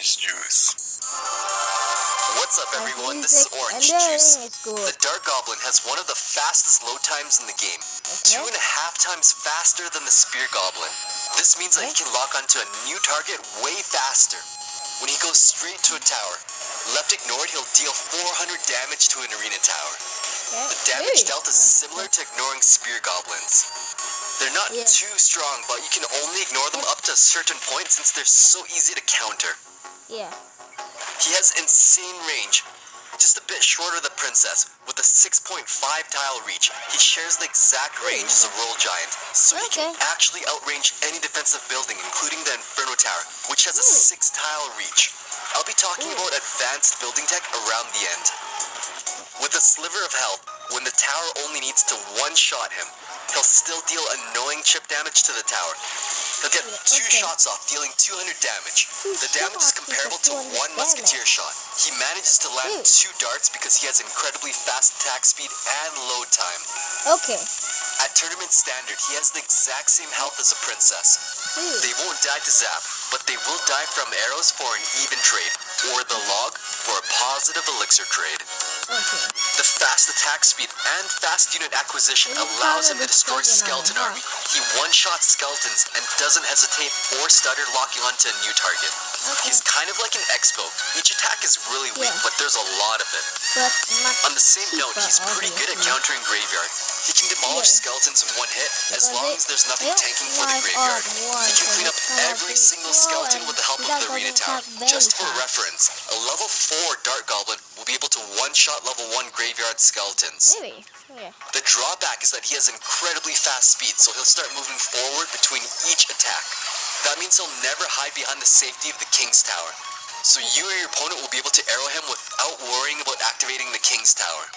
orange juice. What's up everyone, this is Orange Juice. The Dark Goblin has one of the fastest load times in the game. 2.5 times faster than the Spear Goblin. This means that he can lock onto a new target way faster. When he goes straight to a tower, left ignored, he'll deal 400 damage to an arena tower. The damage dealt is similar to ignoring Spear Goblins. They're not too strong, but you can only ignore them up to a certain point since they're so easy to counter. He has insane range, just a bit shorter than the Princess, with a 6.5 tile reach. He shares the exact range as a Royal Giant, so he can actually outrange any defensive building, including the Inferno Tower, which has a 6 tile reach. I'll be talking about advanced building tech around the end. With a sliver of health, when the tower only needs to one-shot him, he'll still deal annoying chip damage to the tower. He'll get 2 shots off, dealing 200 damage. The damage is comparable to 1 musketeer shot. He manages to land 2 darts because he has incredibly fast attack speed and load time. At tournament standard, he has the exact same health as a Princess. They won't die to zap, but they will die from arrows for an even trade, or the log for a positive elixir trade. The fast attack speed and fast unit acquisition allows him to destroy skeleton army. He one-shots skeletons and doesn't hesitate or stutter locking onto a new target. He's kind of like an Expo. Each attack is really weak, but there's a lot of it. On the same note, he's pretty good at countering Graveyard. He can demolish skeletons in one hit as long as there's nothing tanking for the Graveyard. He can clean up every single skeleton with the help of the Arena Tower. Just for reference, a level 4 Dark Goblin will be able to one-shot level 1 Graveyard skeletons. The drawback is that he has incredibly fast speed, so he'll start moving forward between each attack. That means he'll never hide behind the safety of the King's Tower. So you or your opponent will be able to arrow him without worrying about activating the King's Tower.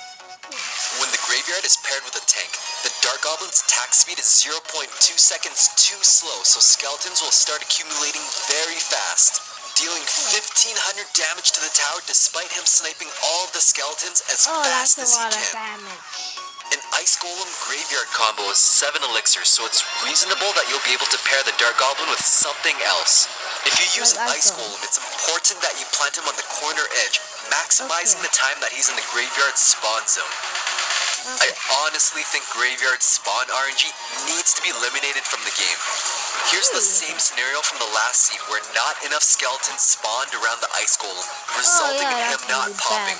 When the Graveyard is paired with a tank, the Dark Goblin's attack speed is 0.2 seconds too slow, so skeletons will start accumulating very fast, dealing 1500 damage to the tower despite him sniping all of the skeletons as fast as he can. An Ice Golem Graveyard combo is 7 elixirs, so it's reasonable that you'll be able to pair the Dark Goblin with something else. If you use an Ice Golem, it's important that you plant him on the corner edge, maximizing the time that he's in the Graveyard spawn zone. I honestly think Graveyard spawn RNG needs to be eliminated from the game. Here's the same scenario from the last seed where not enough skeletons spawned around the Ice Golem, resulting in him not popping.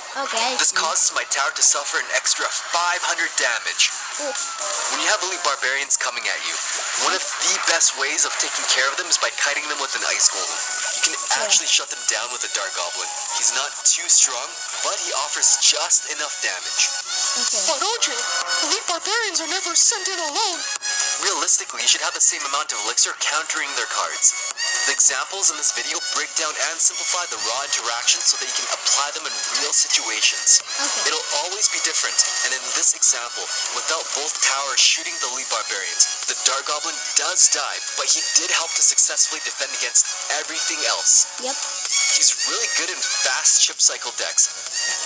This causes my tower to suffer an extra 500 damage. When you have elite barbarians coming at you, one of the best ways of taking care of them is by kiting them with an Ice Golem. You can actually shut them down with a Dark Goblin. He's not too strong, but he offers just enough damage. But OJ, elite barbarians are never sent in alone. Realistically, you should have the same amount of elixir countering their cards. The examples in this video break down and simplify the raw interactions so that you can apply them in real situations. It'll always be different, and in this example, without both towers shooting the elite barbarians, the Dark Goblin does die, but he did help to successfully defend against everything else. He's really good in fast chip cycle decks.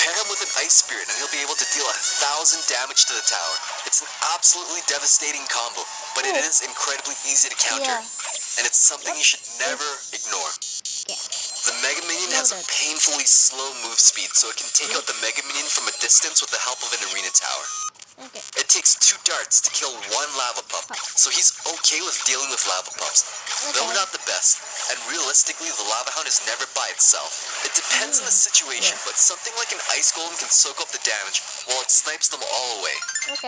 Pair him with an Ice Spirit and he'll be able to deal 1000 damage to the tower. It's an absolutely devastating combo, but it is incredibly easy to counter, and it's something you should never ignore. The Mega Minion has a painfully slow move speed, so it can take out the Mega Minion from a distance with the help of an Arena Tower. It takes 2 darts to kill 1 lava pup, so he's okay with dealing with lava pups, though not the best, and realistically the lava hound is never by itself. It depends on the situation, but something like an Ice Golem can soak up the damage while it snipes them all away.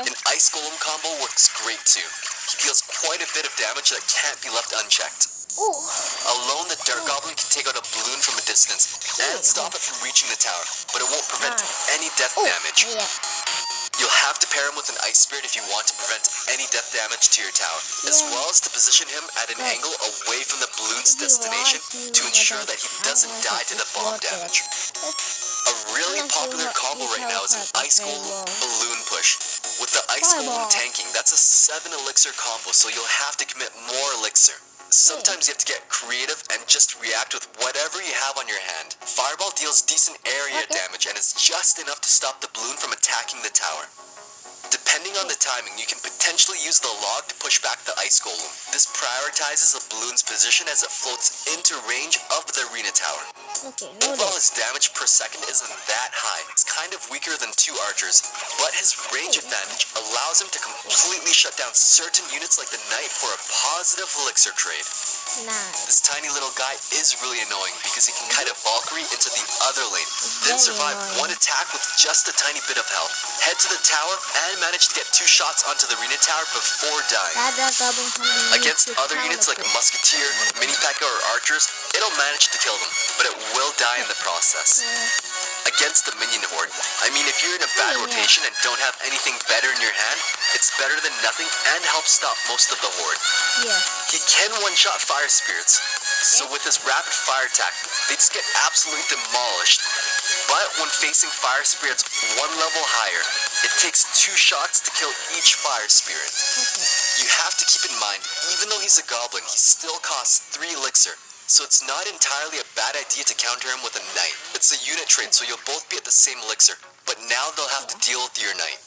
An Ice Golem combo works great too. He deals quite a bit of damage that can't be left unchecked. Alone, the Dark Goblin can take out a balloon from a distance and stop it from reaching the tower, but it won't prevent any death damage. You'll have to pair him with an Ice Spirit if you want to prevent any death damage to your tower, as well as to position him at an angle away from the balloon's destination to ensure that he doesn't die to the bomb damage. A really popular combo right now is an Ice Golem Balloon Push. With the Ice Golem tanking, that's a 7 elixir combo, so you'll have to commit more elixir. Sometimes you have to get creative and just react with whatever you have on your hand. Fireball deals decent area damage and is just enough to stop the balloon from attacking the tower. Depending on the timing, you can potentially use the log to push back the ice golem. This prioritizes a balloon's position as it floats into range of the arena tower. Okay, Overall, noted. his damage per second isn't that high. It's kind of weaker than 2 archers, but his range advantage allows him to completely shut down certain units like the knight for a positive elixir trade. Nice. This tiny little guy is really annoying because he can kind of Valkyrie into the other lane, then Very survive annoying. one attack with just a tiny bit of health, head to the tower, and manage to get 2 shots onto the arena tower before dying. That dark goblin can be used Against to other units like a counterfeit. musketeer, mini P.E.K.K.A. or archers, it'll manage to kill them, but it will die in the process. Against the minion horde, I mean, if you're in a bad Yeah. rotation and don't have anything better in your hand, it's better than nothing and helps stop most of the horde. Yeah. He can one-shot fire spirits, so with his rapid fire attack, they just get absolutely demolished. But when facing fire spirits one level higher, it takes 2 shots to kill each fire spirit. Okay. You have to keep in mind, even though he's a goblin, he still costs 3 elixir, so it's not entirely a bad idea to counter him with a knight. It's a unit trade, so you'll both be at the same elixir, but now they'll have to deal with your knight.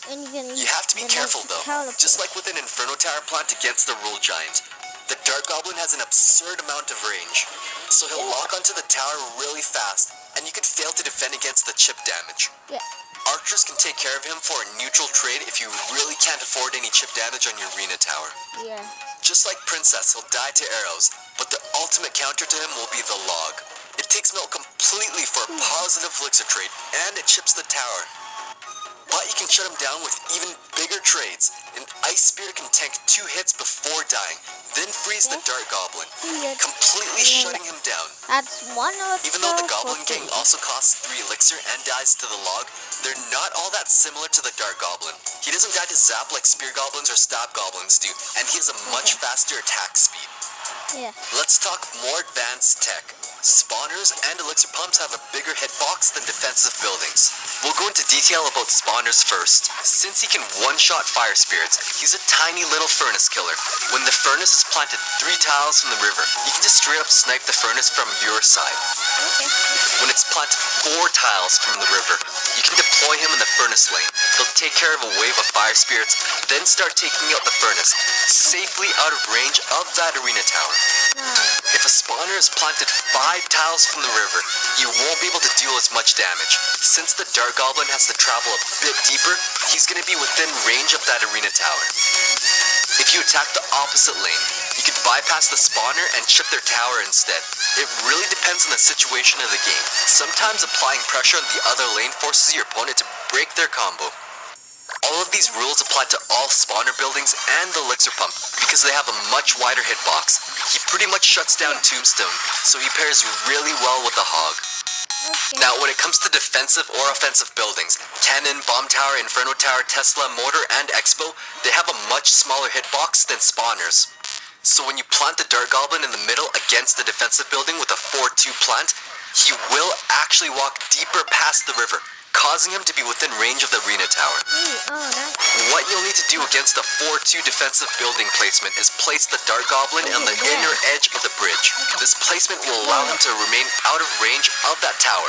And you can You have to be careful though, just like with an Inferno Tower plant against the Rule Giant. The Dark Goblin has an absurd amount of range, so he'll lock onto the tower really fast, and you could fail to defend against the chip damage. Yeah. Archers can take care of him for a neutral trade if you really can't afford any chip damage on your arena tower. Yeah. Just like Princess, he'll die to arrows, but the ultimate counter to him will be the log. It takes milk completely for a positive elixir trade, and it chips the tower. But you can shut him down with even bigger trades. An Ice Spear can tank 2 hits before dying, then freeze the Dark Goblin, completely shutting him down. That's one of Even though the Goblin Gang also costs 3 elixir and dies to the log, they're not all that similar to the Dark Goblin. He doesn't die to zap like Spear Goblins or Stab Goblins do, and he has a much faster attack speed. Yeah. Let's talk more advanced tech. Spawners and elixir pumps have a bigger hitbox than defensive buildings. We'll go into detail about spawners first. Since he can one-shot fire spirits, he's a tiny little furnace killer. When the furnace is planted 3 tiles from the river, you can just straight up snipe the furnace from your side. When it's planted 4 tiles from the river, you can deploy him in the furnace lane. He'll take care of a wave of fire spirits, then start taking out the furnace, safely out of range of that arena tower. If a spawner is planted 5 tiles from the river, you won't be able to deal as much damage. Since the Dark Goblin has to travel a bit deeper, he's going to be within range of that arena tower. If you attack the opposite lane, you can bypass the spawner and chip their tower instead. It really depends on the situation of the game. Sometimes applying pressure on the other lane forces your opponent to break their combo. All of these rules apply to all spawner buildings and the elixir pump because they have a much wider hitbox. He pretty much shuts down Tombstone, so he pairs really well with the Hog. Okay. Now, when it comes to defensive or offensive buildings, Cannon, Bomb Tower, Inferno Tower, Tesla, Mortar, and Expo, they have a much smaller hitbox than spawners. So when you plant the Dark Goblin in the middle against the defensive building with a 4-2 plant, he will actually walk deeper past the river, causing him to be within range of the arena tower. What you'll need to do against a 4-2 defensive building placement is place the Dark Goblin on the inner edge of the bridge. This placement will allow him to remain out of range of that tower.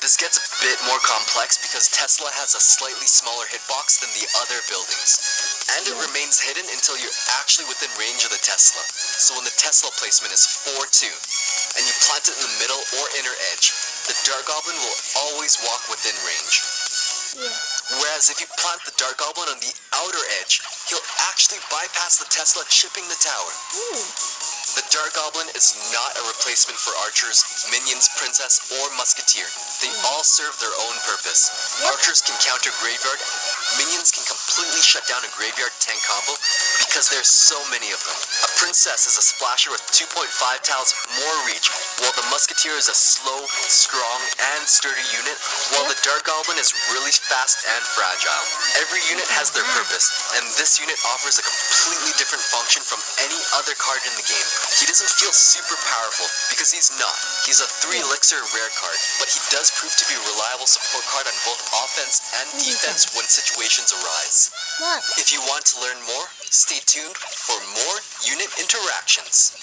This gets a bit more complex because Tesla has a slightly smaller hitbox than the other buildings. And it remains hidden until you're actually within range of the Tesla. So when the Tesla placement is 4-2, and you plant it in the middle or inner edge, the Dark Goblin will always walk within range. Whereas if you plant the Dark Goblin on the outer edge, he'll actually bypass the Tesla, chipping the tower. The Dark Goblin is not a replacement for archers, minions, princess, or musketeer. They all serve their own purpose. Archers can counter graveyard, minions can completely shut down a graveyard tank combo because there's so many of them. A princess is a splasher with 2.5 tiles more reach, while the musketeer is a slow, strong, and sturdy unit, while the Dark Goblin is really fast and fragile. Every unit has their purpose, and this unit offers a completely different function from any other card in the game. He doesn't feel super powerful because he's not. He's a 3 elixir rare card, but he does prove to be a reliable support card on both offense and defense when situations arise. If you want to learn more, stay tuned for more unit interactions.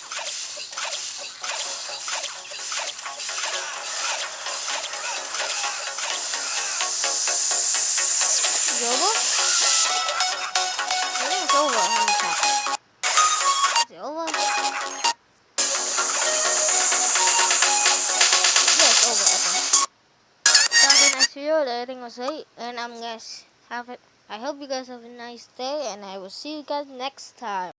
Robo? video. The editing was late, and guys have it. I hope you guys have a nice day, and I will see you guys next time.